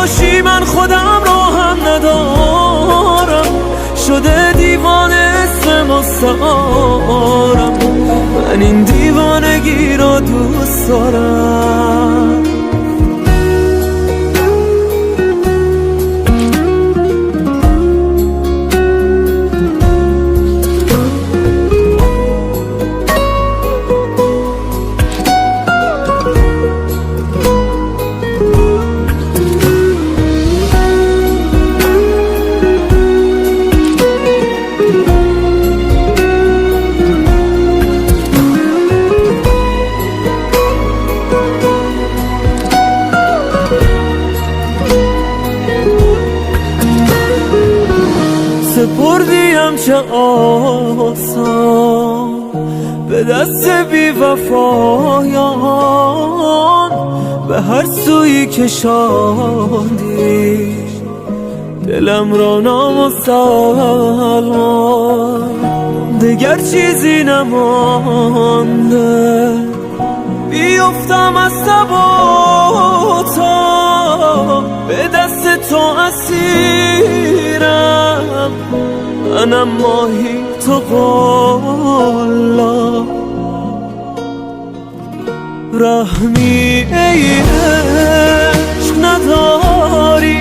نباشی من خودم رو هم ندارم، شده دیوانه اسم مستعارم، من این دیوانگی رو دوست دارم. سپردیم چه آسان به دست بی وفایان، به هر سوی کشاندی دلم را نامسلمان. دگر چیزی نمانده بیفتم از ثباتا، به دست تو اسیرم منم ماهی تو قالا. رحمی ای عشق نداری،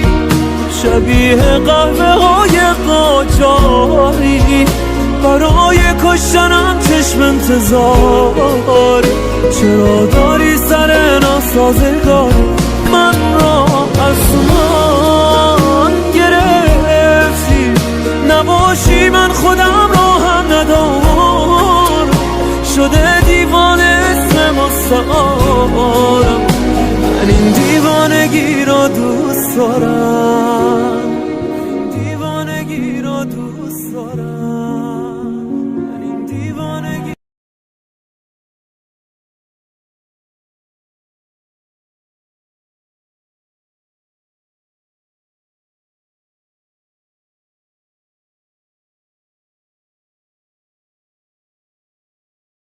شبیه قهوه های قاجاری، برای کشتنم چشم انتظاری. چرا داری سر ناسازگاری من را آسمان گرفتی؟ نباشی من خودم رو هم ندارم، شده دیوانه اسم مستعارم، من این دیوانگی را دوست دارم، دیوانگی را دوست دارم.